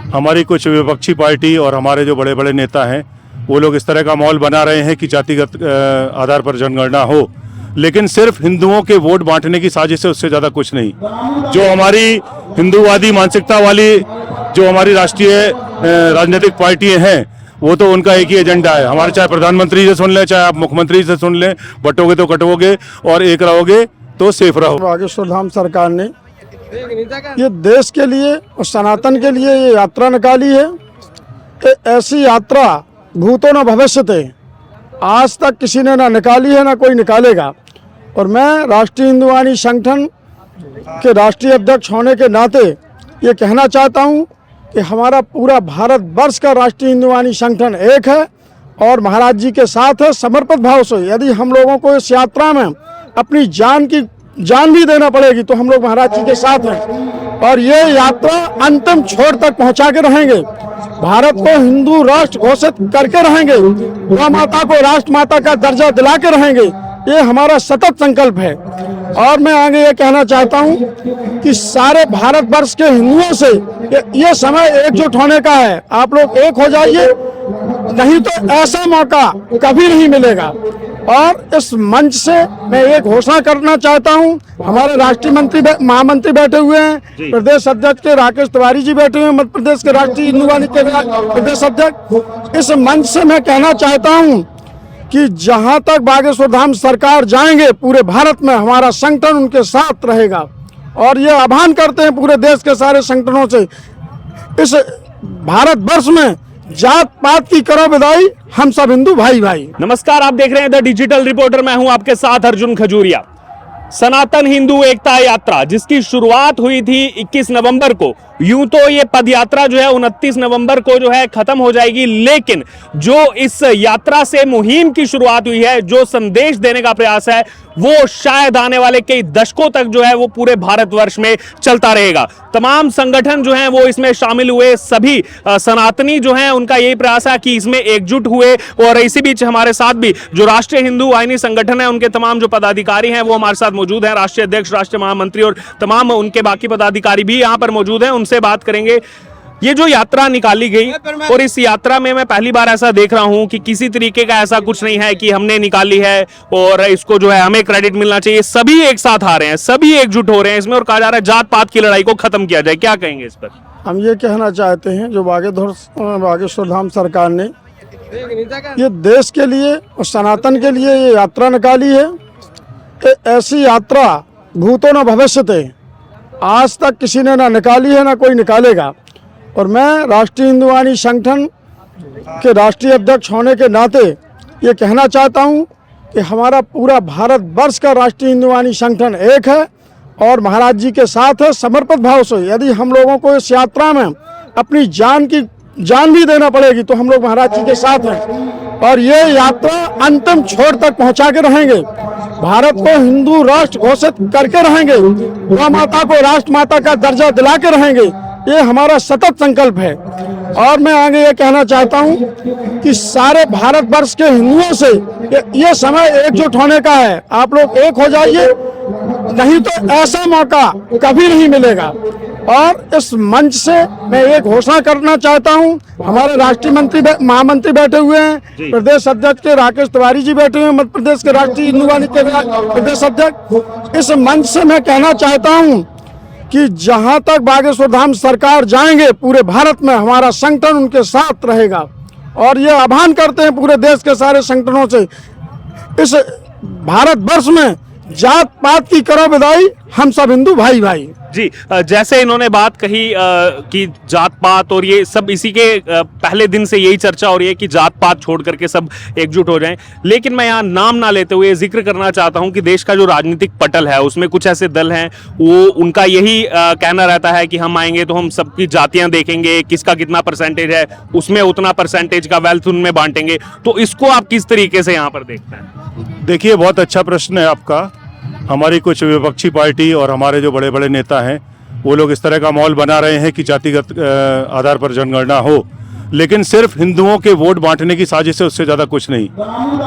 हमारी कुछ विपक्षी पार्टी और हमारे जो बड़े बड़े नेता हैं वो लोग इस तरह का माहौल बना रहे हैं कि जातिगत आधार पर जनगणना हो, लेकिन सिर्फ हिंदुओं के वोट बांटने की साजिश है, उससे ज़्यादा कुछ नहीं। जो हमारी हिंदूवादी मानसिकता वाली जो हमारी राष्ट्रीय राजनीतिक पार्टियां हैं वो तो उनका एक ही एजेंडा है। हमारे चाहे प्रधानमंत्री से सुन लें, चाहे आप मुख्यमंत्री से सुन लें, बटोगे तो कटोगे और एक रहोगे तो सेफ रहो। बागेश्वर धाम सरकार ने ये देश के लिए और सनातन के लिए ये यात्रा निकाली है। ऐसी यात्रा भूतो न भविष्यते, आज तक किसी ने ना निकाली है ना कोई निकालेगा। और मैं राष्ट्रीय हिंदुवानी संगठन के राष्ट्रीय अध्यक्ष होने के नाते ये कहना चाहता हूँ कि हमारा पूरा भारत वर्ष का राष्ट्रीय हिंदुवानी संगठन एक है और महाराज जी के साथ है। समर्पित भाव से यदि हम लोगों को इस यात्रा में अपनी जान भी देना पड़ेगी तो हम लोग महाराज जी के साथ हैं और ये यात्रा अंतिम छोर तक पहुंचा के रहेंगे। भारत को हिंदू राष्ट्र घोषित करके रहेंगे, गौ माता को राष्ट्र माता का दर्जा दिला के रहेंगे, ये हमारा सतत संकल्प है। और मैं आगे ये कहना चाहता हूँ कि सारे भारतवर्ष के हिंदुओं से ये समय एकजुट होने का है। आप लोग एक हो जाइए, नहीं तो ऐसा मौका कभी नहीं मिलेगा। और इस मंच से मैं एक घोषणा करना चाहता हूं, हमारे राष्ट्रीय महामंत्री बैठे हुए हैं, प्रदेश अध्यक्ष के राकेश तिवारी जी बैठे हुए हैं, मध्य प्रदेश के राष्ट्रीय हिंदुवानी के प्रदेश अध्यक्ष। इस मंच से मैं कहना चाहता हूं कि जहां तक बागेश्वर धाम सरकार जाएंगे पूरे भारत में हमारा संगठन उनके साथ रहेगा। और ये आह्वान करते हैं पूरे देश के सारे संगठनों से, इस भारतवर्ष में जात पात की करो विदाई, हम सब हिंदू भाई भाई। नमस्कार, आप देख रहे हैं द डिजिटल रिपोर्टर। मैं हूं आपके साथ अर्जुन खजूरिया। सनातन हिंदू एकता यात्रा जिसकी शुरुआत हुई थी 21 नवंबर को, यूं तो ये पद यात्रा जो है 29 नवंबर को जो है खत्म हो जाएगी, लेकिन जो इस यात्रा से मुहिम की शुरुआत हुई है, जो संदेश देने का प्रयास है, वो शायद आने वाले कई दशकों तक जो है वो पूरे भारतवर्ष में चलता रहेगा। तमाम संगठन जो हैं वो इसमें शामिल हुए, सभी सनातनी जो हैं उनका यही प्रयास है कि इसमें एकजुट हुए। और इसी बीच हमारे साथ भी जो राष्ट्रीय हिंदू वाहिनी संगठन है उनके तमाम जो पदाधिकारी हैं वो हमारे साथ मौजूद हैं। राष्ट्रीय अध्यक्ष, राष्ट्रीय महामंत्री और तमाम उनके बाकी पदाधिकारी भी यहाँ पर मौजूद हैं। उनसे बात करेंगे। ये जो यात्रा निकाली गई और इस यात्रा में मैं पहली बार ऐसा देख रहा हूं कि किसी तरीके का ऐसा कुछ नहीं है कि हमने निकाली है और इसको जो है हमें क्रेडिट मिलना चाहिए। सभी एक साथ आ रहे हैं, सभी एकजुट हो रहे हैं इसमें और कहा जा रहा है जात पात की लड़ाई को खत्म किया जाए। क्या कहेंगे इस पर? हम ये कहना चाहते हैं जो बागेश्वर धाम सरकार ने ये देश के लिए और सनातन के लिए ये यात्रा निकाली है। ऐसी यात्रा भूतो न भविष्यते, आज तक किसी ने ना निकाली है ना कोई निकालेगा। और मैं राष्ट्रीय हिंदुवानी संगठन के राष्ट्रीय अध्यक्ष होने के नाते ये कहना चाहता हूँ कि हमारा पूरा भारत वर्ष का राष्ट्रीय हिंदुवानी संगठन एक है और महाराज जी के साथ है। समर्पित भाव से यदि हम लोगों को इस यात्रा में अपनी जान भी देना पड़ेगी तो हम लोग महाराज जी के साथ हैं और ये यात्रा अंतिम छोर तक पहुंचा के रहेंगे। भारत को हिंदू राष्ट्र घोषित करके रहेंगे, गौ माता को राष्ट्र माता का दर्जा दिला के रहेंगे, ये हमारा सतत संकल्प है। और मैं आगे ये कहना चाहता हूँ कि सारे भारतवर्ष के हिंदुओं से ये समय एकजुट होने का है। आप लोग एक हो जाइए, नहीं तो ऐसा मौका कभी नहीं मिलेगा। और इस मंच से मैं एक घोषणा करना चाहता हूं, हमारे राष्ट्रीय महामंत्री बैठे हुए हैं, प्रदेश अध्यक्ष के राकेश तिवारी जी बैठे हुए हैं, मध्य प्रदेश के राष्ट्रीय हिंदुवानी के प्रदेश अध्यक्ष। इस मंच से मैं कहना चाहता हूं कि जहां तक बागेश्वर धाम सरकार जाएंगे पूरे भारत में हमारा संगठन उनके साथ रहेगा। और ये आह्वान करते हैं पूरे देश के सारे संगठनों से, इस भारतवर्ष में जात पात की करो विदाई, हम सब हिंदू भाई भाई। जी, जैसे इन्होंने बात कही कि जात पात और ये सब, इसी के पहले दिन से यही चर्चा हो रही है कि जात पात छोड़ करके सब एकजुट हो जाएं। लेकिन मैं यहाँ नाम ना लेते हुए जिक्र करना चाहता हूँ कि देश का जो राजनीतिक पटल है उसमें कुछ ऐसे दल हैं, वो उनका यही कहना रहता है कि हम आएंगे तो हम सबकी जातियां देखेंगे, किसका कितना परसेंटेज है, उसमें उतना परसेंटेज का वेल्थ उनमें बांटेंगे। तो इसको आप किस तरीके से यहाँ पर देखते हैं? देखिए, बहुत अच्छा प्रश्न है आपका। हमारी कुछ विपक्षी पार्टी और हमारे जो बड़े बड़े नेता हैं वो लोग इस तरह का माहौल बना रहे हैं कि जातिगत आधार पर जनगणना हो, लेकिन सिर्फ हिंदुओं के वोट बांटने की साजिश है, उससे ज़्यादा कुछ नहीं।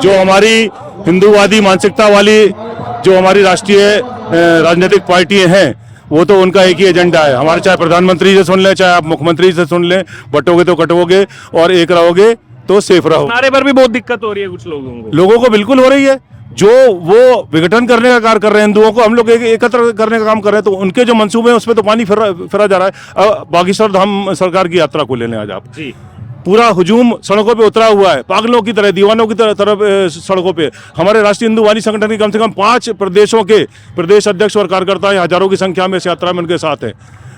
जो हमारी हिंदूवादी मानसिकता वाली जो हमारी राष्ट्रीय राजनीतिक पार्टियां हैं वो तो उनका एक ही एजेंडा है। हमारे चाहे प्रधानमंत्री से सुन ले, चाहे आप मुख्यमंत्री से सुन ले, बटोगे तो कटोगे और एक रहोगे तो सेफ रहो। नारे पर भी बहुत दिक्कत हो रही है कुछ लोगों को बिल्कुल हो रही है। जो वो विघटन करने का कार्य कर रहे हैं हिंदुओं को, हम लोग एकत्र करने का काम कर रहे हैं, तो उनके जो मंसूबे हैं उस पर तो पानी फिरा जा रहा है। बागेश्वर धाम सरकार की यात्रा को लेने आज आप जी, पूरा हुजूम सड़कों पे उतरा हुआ है, पागलों की तरह, दीवानों की तरफ सड़कों पे। हमारे राष्ट्रीय हिंदू वाणी संगठन के कम से कम 5 प्रदेशों के प्रदेश अध्यक्ष और कार्यकर्ता हजारों की संख्या में इस यात्रा में उनके साथ हैं।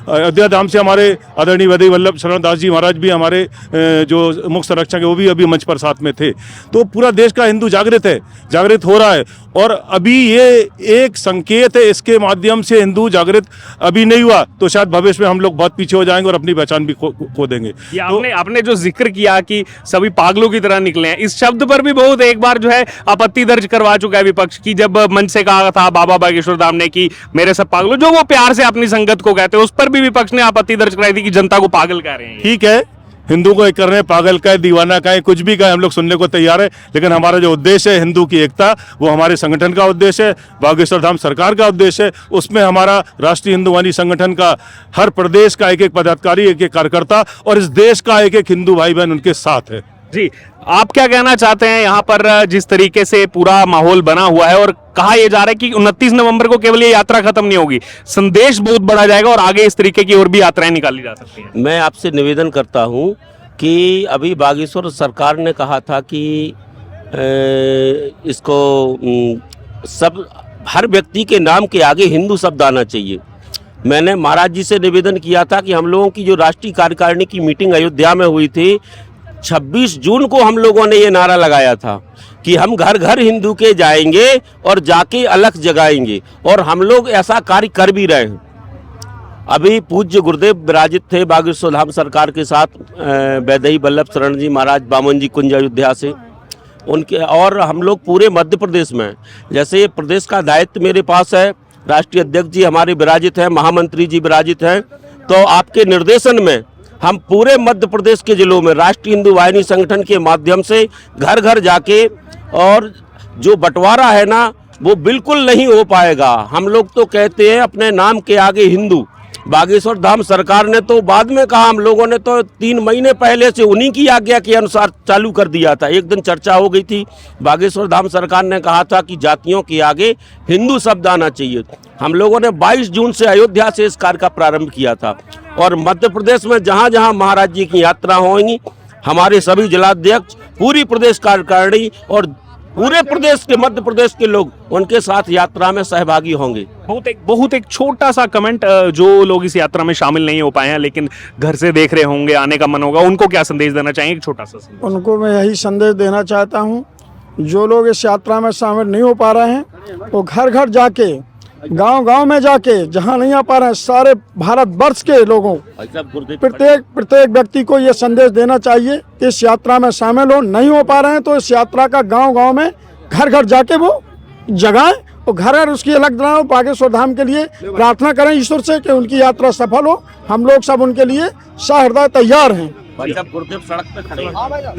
अयोध्या धाम से हमारे आदरणीय वैदिक वल्लभ शरण दास जी महाराज भी, हमारे जो मुख्य संरक्षक है वो भी अभी मंच पर साथ में थे। तो पूरा देश का हिंदू जागृत है, जागृत हो रहा है। और अभी ये एक संकेत है, इसके माध्यम से हिंदू जागृत अभी नहीं हुआ तो शायद भविष्य में हम लोग बहुत पीछे हो जाएंगे और अपनी पहचान भी खो देंगे। ये आपने जो जिक्र किया कि सभी पागलों की तरह निकले हैं, इस शब्द पर भी बहुत एक बार जो है आपत्ति दर्ज करवा चुका है विपक्ष की। जब मंच से कहा था बाबा बागेश्वर धाम ने कि मेरे सब पागलों, जो वो प्यार से अपनी संगत को कहते हैं, उस पर भी विपक्ष ने आपत्ति दर्ज कराई थी कि जनता को पागल कह रहे हैं। ठीक है, हिंदू को एक कर रहे हैं, पागल का है, दीवाना का है, कुछ भी का है, हम लोग सुनने को तैयार है। लेकिन हमारा जो उद्देश्य है हिंदू की एकता, वो हमारे संगठन का उद्देश्य है, बागेश्वर धाम सरकार का उद्देश्य है। उसमें हमारा राष्ट्रीय हिंदू वाणी संगठन का हर प्रदेश का एक पदाधिकारी, एक कार्यकर्ता और इस देश का एक हिंदू भाई बहन उनके साथ है। जी, आप क्या कहना चाहते हैं यहाँ पर जिस तरीके से पूरा माहौल बना हुआ है, और कहा यह जा रहा है कि 29 नवंबर को केवल ये यात्रा खत्म नहीं होगी, संदेश बहुत बढ़ा जाएगा और आगे इस तरीके की और भी यात्राएं निकाली जा सकती हैं। मैं आपसे निवेदन करता हूँ कि अभी बागेश्वर सरकार ने कहा था कि इसको सब हर व्यक्ति के नाम के आगे हिंदू शब्द आना चाहिए। मैंने महाराज जी से निवेदन किया था कि हम लोगों की जो राष्ट्रीय कार्यकारिणी की मीटिंग अयोध्या में हुई थी, 26 जून को हम लोगों ने ये नारा लगाया था कि हम घर घर हिंदू के जाएंगे और जाके अलख जगाएंगे, और हम लोग ऐसा कार्य कर भी रहे हैं। अभी पूज्य गुरुदेव विराजित थे बागेश्वर धाम सरकार के साथ, वैदेही वल्लभ शरण जी महाराज बामन जी कुंज अयोध्या से उनके, और हम लोग पूरे मध्य प्रदेश में, जैसे ये प्रदेश का दायित्व मेरे पास है, राष्ट्रीय अध्यक्ष जी हमारे विराजित हैं, महामंत्री जी विराजित हैं, तो आपके निर्देशन में हम पूरे मध्य प्रदेश के जिलों में राष्ट्रीय हिंदू वाहिनी संगठन के माध्यम से घर घर जाके, और जो बंटवारा है ना वो बिल्कुल नहीं हो पाएगा। हम लोग तो कहते हैं अपने नाम के आगे हिंदू। बागेश्वर धाम सरकार ने तो बाद में कहा, हम लोगों ने तो 3 महीने पहले से उन्हीं की आज्ञा के अनुसार चालू कर दिया था। एक दिन चर्चा हो गई थी, बागेश्वर धाम सरकार ने कहा था कि जातियों के आगे हिंदू शब्द आना चाहिए। हम लोगों ने 22 जून से अयोध्या से इस कार्य का प्रारंभ किया था, और मध्य प्रदेश में जहाँ जहाँ महाराज जी की यात्रा होंगी, हमारे सभी जिलाध्यक्ष, पूरी प्रदेश कार्यकारिणी और पूरे प्रदेश के, मध्य प्रदेश के लोग उनके साथ यात्रा में सहभागी होंगे। बहुत एक छोटा सा कमेंट, जो लोग इस यात्रा में शामिल नहीं हो पाए हैं लेकिन घर से देख रहे होंगे, आने का मन होगा, उनको क्या संदेश देना चाहेंगे? एक छोटा सा संदेश। उनको मैं यही संदेश देना चाहता हूँ, जो लोग इस यात्रा में शामिल नहीं हो पा रहे हैं वो घर घर जाके, गांव-गांव में जाके, जहां नहीं आ पा रहे हैं, सारे भारत वर्ष के लोगों, प्रत्येक व्यक्ति को ये संदेश देना चाहिए कि इस यात्रा में शामिल हो। नहीं हो पा रहे हैं तो इस यात्रा का गांव-गांव में, घर घर जाके वो जगाएं और घर घर उसकी अलग बनाओ। बागेश्वर धाम के लिए प्रार्थना करें ईश्वर से कि उनकी यात्रा सफल हो। हम लोग सब उनके लिए सहृदय तैयार हैं। गुरुदेव सड़क पे खड़े हैं।